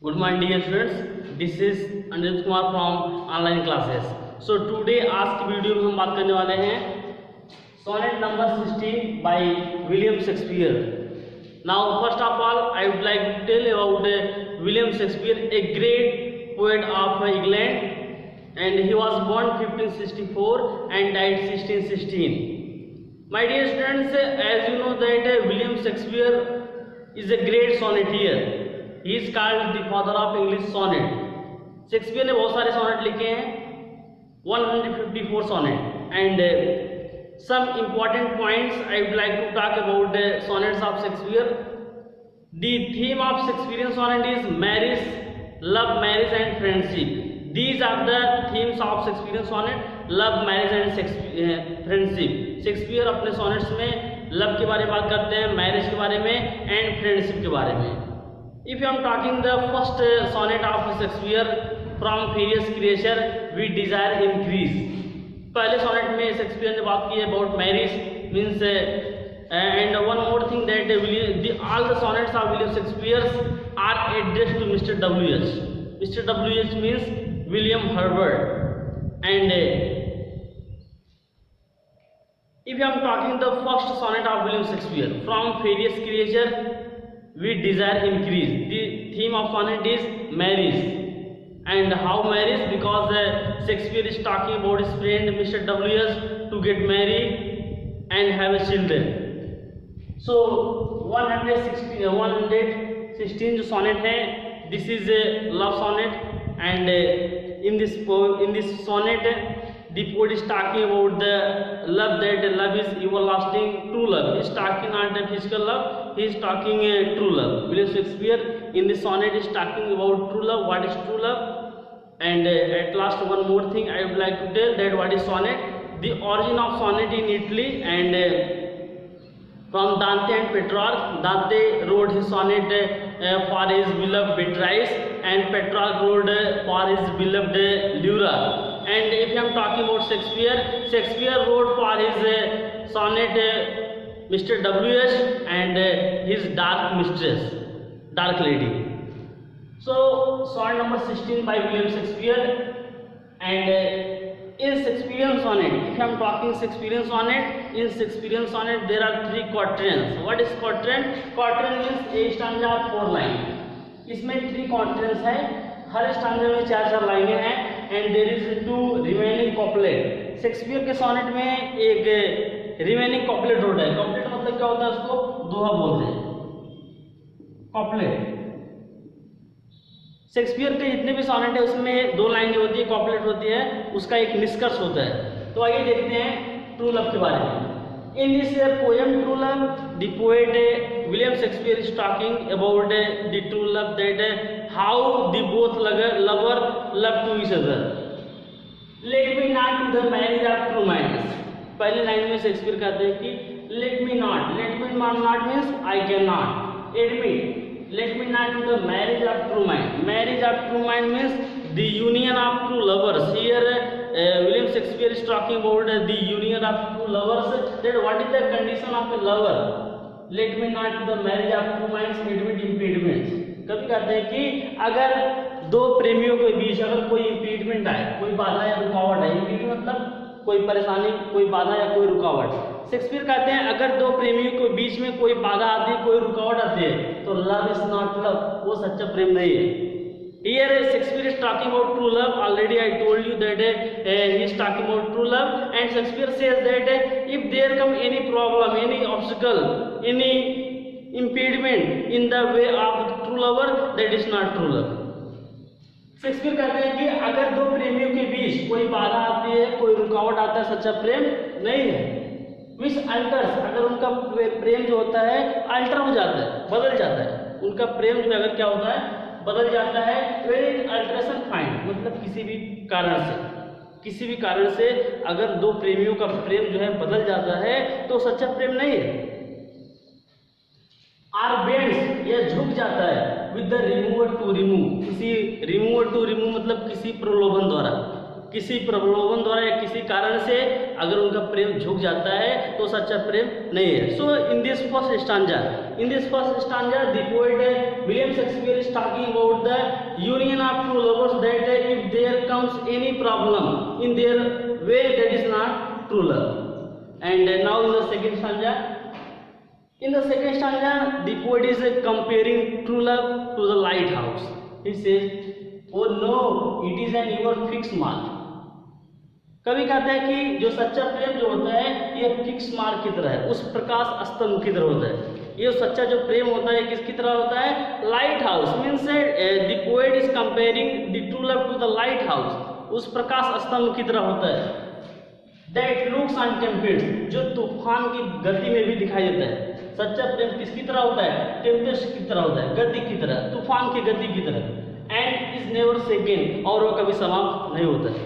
Good morning dear students, this is Anil Kumar from online classes. So today आज की video में हम बात करने वाले हैं sonnet number 16 by William Shakespeare. Now first of all I would like to tell about William Shakespeare, a great poet of England, and he was born 1564 and died 1616. My dear students, as you know that William Shakespeare is a great sonneteer. He is called the father of English sonnet. Shakespeare ने बहुत सारे sonnet लिखे हैं, 154 sonnet, and some important points I would like to talk about the sonnets of Shakespeare. The theme of Shakespearean sonnet is marriage, love, marriage and friendship. These are the themes of Shakespearean sonnet: love, marriage and friendship. Shakespeare अपने sonnets में love के बारे में बात करते हैं, marriage के बारे में एंड फ्रेंडशिप के बारे में. If I am talking the first sonnet of Shakespeare, from various creature we desire increase. पहले सोनेट में शेक्सपियर ने बात की है about marriage, means and one more thing that all the sonnets of William Shakespeare are addressed to Mr. W.H. Mr. W.H. means William Herbert. And if I am talking the first sonnet of William Shakespeare, from various creature we desire increase. The theme of sonnet is marriage. And how marriage? Because Shakespeare is talking about his friend Mr. W.S. to get married and have a children. So 116 जो sonnet है, this is a love sonnet, and in this sonnet the poet is talking about the love, that love is everlasting, true love. He is talking not the physical love, he is talking true love. William Shakespeare in this sonnet is talking about true love. What is true love? And at last one more thing I would like to tell, that what is sonnet. The origin of sonnet in Italy, and from Dante and Petrarch. Dante wrote his sonnet for his beloved Beatrice, and Petrarch wrote for his beloved Laura. And if I am talking about Shakespeare, Shakespeare wrote for his sonnet Mr. W.H. and his dark mistress, dark lady. So sonnet number 16 by William Shakespeare. And in Shakespearean sonnet, if I am talking Shakespearean sonnet, in Shakespearean sonnet there are 3 quatrains. What is quatrain? Quatrain means a stanza of 4 lines. इसमें 3 quatrains है, हर stanza में 4-4 लाइनें हैं, and there is 2 remaining couplet. Shakespeare के sonnet में एक remaining कॉपलेट होता है. कॉपलेट मतलब क्या होता है? उसको दोहा बोलते हैं, कॉपलेट. शेक्सपियर के जितने भी सोनेट है उसमें 2 लाइन जो होती है कॉपलेट होती है, उसका एक निष्कर्ष होता है. तो आइए देखते हैं ट्रू लव के बारे में. In this poem True Love, the poet William Shakespeare is talking about the true love, that how the both lover love to each other. Let me not to the marriage of true minds. पहली line में Shakespeare कहते हैं कि let me not means I cannot. Let me not to the marriage of true mind. Marriage of true mind means the union of true lovers. Here William Shakespeare is talking about the union of two lovers. That what is the condition of a lover? Let me not to the marriage of two minds admit impediments. कभी कहते हैं कि अगर 2 प्रेमियों के बीच अगर कोई इम्पीडमेंट आए, कोई बाधा या रुकावट है, इम्पीडमेंट मतलब कोई परेशानी, कोई बाधा या कोई रुकावट. शेक्सपियर कहते हैं अगर 2 प्रेमियों के बीच में कोई बाधा आती है, कोई रुकावट आती है, तो लव इज नॉट लव, वो सच्चा प्रेम नहीं है. Here Shakespeare is talking about true love. Already I told you that he is talking about true love, and Shakespeare says that if there come any problem, any obstacle, any impediment in the way of the true lover, that is not true love. Shakespeare कहते हैं कि अगर 2 प्रेमियों के बीच कोई बाधा आती है, कोई रुकावट आता है, सच्चा प्रेम नहीं है. Which alters, अगर उनका प्रेम जो होता है अल्टर हो जाता है, बदल जाता है, उनका प्रेम जो अगर क्या होता है बदल जाता है, वेरी अल्ट्रेशन फाइंड, मतलब किसी भी कारण से अगर 2 प्रेमियों का प्रेम जो है बदल जाता है तो सच्चा प्रेम नहीं है. आर बेंड्स, यह झुक जाता है with the remover to remove. किसी रिमूवर टू रिमूव मतलब किसी प्रलोभन द्वारा या किसी कारण से अगर उनका प्रेम झुक जाता है तो सच्चा प्रेम नहीं है. So in this first stanza in this first stanza the poet William Shakespeare is talking about the union of two lovers that if there comes any problem in their way that is not true love. And now in the second stanza, the poet is comparing true love to the lighthouse. He says, "Oh no, it is an ever fixed mark." कवि कहता है कि जो सच्चा प्रेम जो होता है ये फिक्स मार्क की तरह है, उस प्रकाश स्तंभ की तरह होता है. ये सच्चा जो प्रेम होता है किसकी तरह होता है? Lighthouse. Means the poet is comparing the true love to the lighthouse, उस प्रकाश स्तंभ की तरह होता है. That looks on tempests, जो तूफान की गति में भी दिखाई देता है. सच्चा प्रेम किसकी तरह होता है? टेम्पेस्ट की तरह होता है, गति की तरह, तूफान की गति की तरह. एंड इज नेवर सेकेंड, और वो कभी समाप्त नहीं होता है.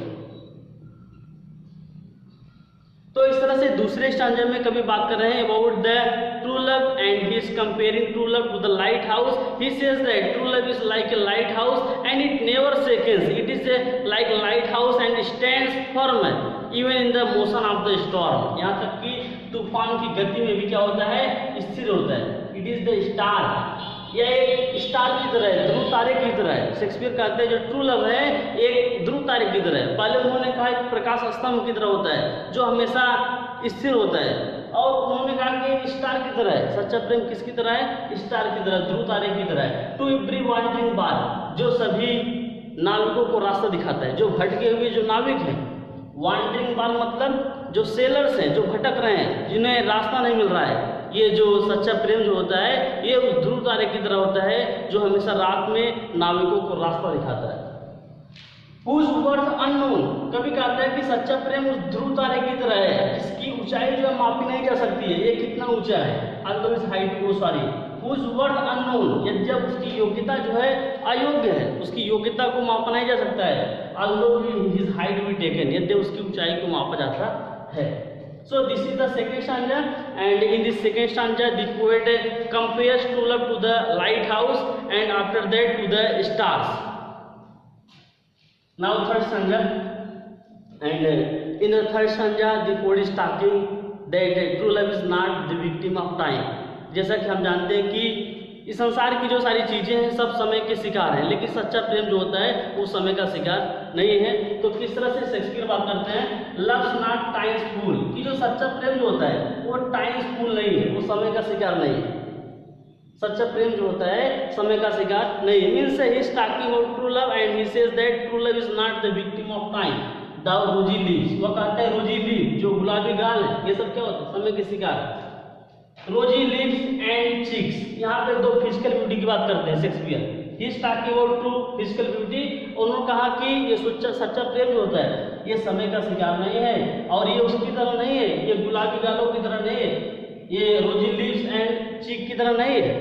तो इस तरह से दूसरे स्टांजा में कभी बात कर रहे हैं about the true love and he is comparing true love to the lighthouse. He says that true love is like a lighthouse and it never seconds. It is like lighthouse and stands firm even in the motion of the storm. यहाँ तक कि तूफान की गति में भी क्या होता है? स्थिर होता है. इट इज द स्टार, यह एक स्टार की तरह है, ध्रुव तारे की तरह है. शेक्सपियर कहते हैं जो ट्रू लव है एक ध्रुव तारे की तरह है. पहले उन्होंने कहा एक प्रकाश स्तंभ की तरह होता है जो हमेशा स्थिर होता है, और उन्होंने कहा कि स्टार की तरह है. सच्चा प्रेम किसकी तरह है? स्टार की तरह, ध्रुव तारे की तरह है. टू एवरी वॉन्डरिंग बार, जो सभी नाविकों को रास्ता दिखाता है, जो भटके हुए जो नाविक हैं. वॉन्डरिंग बार मतलब जो सेलर्स हैं, जो भटक रहे हैं, जिन्हें रास्ता नहीं मिल रहा है. ये जो सच्चा प्रेम जो होता है ये उस ध्रुव तारे की तरह होता है जो हमेशा रात में नाविकों को रास्ता दिखाता है. Whose worth unknown, कभी कहता है कि सच्चा प्रेम उस ध्रुव तारे की तरह है जिसकी ऊंचाई जो है मापी नहीं जा सकती है. ये कितना ऊंचा है? although his height was sorry. Whose worth unknown, जब उसकी योग्यता जो है अयोग्य है, उसकी योग्यता को मापा नहीं जा सकता है. although his height be taken, यदि उसकी ऊंचाई को मापा जाता है. So this is the second stanza, and in this second stanza the poet compares true love to the lighthouse and after that to the stars. Now third stanza, and in the third stanza the poet is talking that true love is not the victim of time. जैसा कि हम जानते हैं कि इस संसार की जो सारी चीजें हैं सब समय के शिकार हैं, लेकिन सच्चा प्रेम जो होता है वो समय का शिकार नहीं है. तो किस तरह से शेक्सपियर बात करते हैं? लव्स नॉट टाइम्स फूल, कि जो सच्चा प्रेम जो होता है वो टाइम्स फूल नहीं है, वो समय का शिकार नहीं है. सच्चा प्रेम जो होता है समय का शिकार नहीं है. Means he is talking about true love and he says that true love is not the victim of time. The रोजी लीव्स, वो कहता है रोजी लीव, जो गुलाबी गाल है, ये सब क्या होता है? समय के शिकार. रोजी लिप्स एंड चिक्स, यहाँ पे दो फिजिकल ब्यूटी की बात करते हैं Shakespeare. He is talking about true physical beauty. उन्होंने कहा कि ये सच्चा प्रेम जो होता है ये समय का शिकार नहीं है, और ये उसकी तरह नहीं है, ये गुलाबी गालों की तरह नहीं है, ये रोजी लिप्स एंड चिक की तरह नहीं है.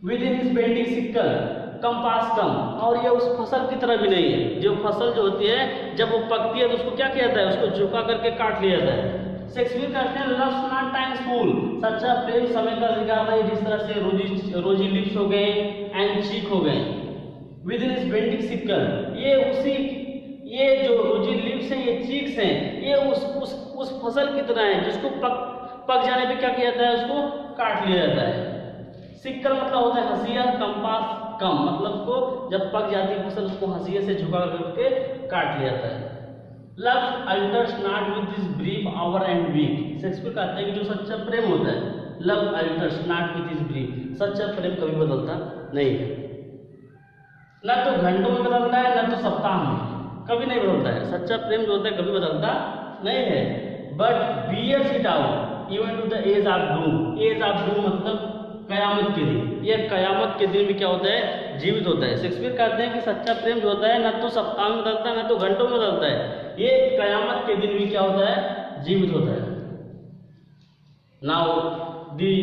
Within his bending sickle compass come, और ये उस फसल की तरह भी नहीं है. जो फसल जो होती है जब वो पकती है तो उसको क्या किया जाता है? उसको झुका करके काट लिया जाता है. शेक्सपियर कहते हैं लव्स नॉट टाइम्स फूल, सच्चा प्रेम समय का शिकार नहीं. जिस तरह से रोजी लिप्स हो गए एंड चीक हो गए. With in his bending sickle, ये जो रोजी लिप्स हैं, ये चीक्स हैं, ये उस फसल की तरह है जिसको पक जाने पे क्या किया जाता है? उसको काट लिया जाता है. सिक्कल मतलब होता है हंसिया, कंपास कम मतलब उसको जब पक जाती है फसल उसको हंसिया से झुका करके काट लिया जाता है. Love alters not with this brief hour and week. Shakespeare कहते हैं कि जो सच्चा प्रेम होता है, love alters not with this brief, सच्चा प्रेम कभी बदलता नहीं है. न तो घंटों में बदलता है, न तो सप्ताह में, कभी नहीं बदलता है. सच्चा प्रेम जो होता है कभी बदलता नहीं है. But bears it out even to the edge of doom. Edge of doom मतलब कयामत के दिन. ये कयामत के दिन भी क्या होता है? जीवित होता है. शेक्सपियर कहते हैं कि सच्चा प्रेम जो होता है न तो सप्ताह में बदलता है, न तो घंटों में बदलता है, ये कयामत के दिन भी क्या होता है? जीवित होता है. नाउ दी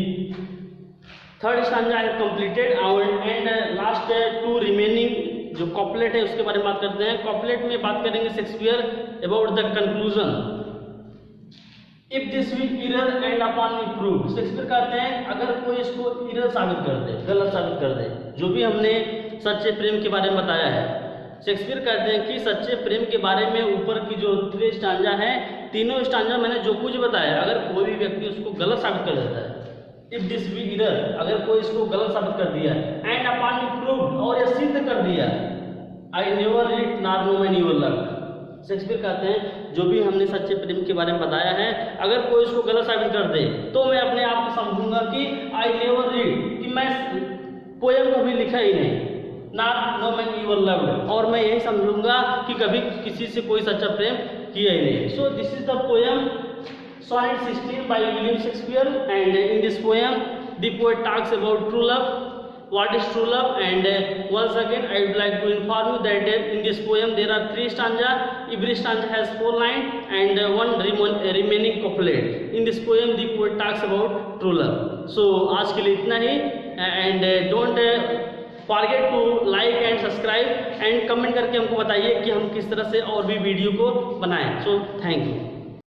थर्ड स्टांजा है completed and last two remaining जो कॉपलेट है उसके बारे में बात करते हैं. कॉपलेट में बात करेंगे Shakespeare about the conclusion. If this will error and upon me prove. Shakespeare कहते हैं अगर कोई इसको इरर साबित कर दे, गलत साबित कर दे, जो भी हमने सच्चे प्रेम के बारे में बताया है. शेक्सपियर कहते हैं कि सच्चे प्रेम के बारे में ऊपर की जो 3 स्टांजा है, तीनों स्टांजा मैंने जो कुछ बताया, अगर कोई भी व्यक्ति उसको गलत साबित कर देता है, इफ दिस बी इधर, अगर कोई इसको गलत साबित कर दिया, एंड अपॉन प्रूव्ड, और ये सिद्ध कर दिया, I never read nor no my new luck. Shakespeare कहते हैं जो भी हमने सच्चे प्रेम के बारे में बताया है, अगर कोई इसको गलत साबित कर दे तो मैं अपने आप को समझूंगा कि आई नेवर रीड, कि मैं पोयम कभी लिखा ही नहीं, not know man you were loved, और मैं यही समझूंगा कि कभी किसी से कोई सच्चा प्रेम किया ही नहीं। So this is the poem Sonnet 16 by William Shakespeare, and in this poem the poet talks about true love, what is true love, and once again I would like to inform you that in this poem there are 3 stanza, every stanza has 4 lines and one remaining couplet. In this poem the poet talks about true love. So आज के लिए इतना ही, and don't forget to like and subscribe and comment करके हमको बताइए कि हम किस तरह से और भी वीडियो को बनाएं। So thank you.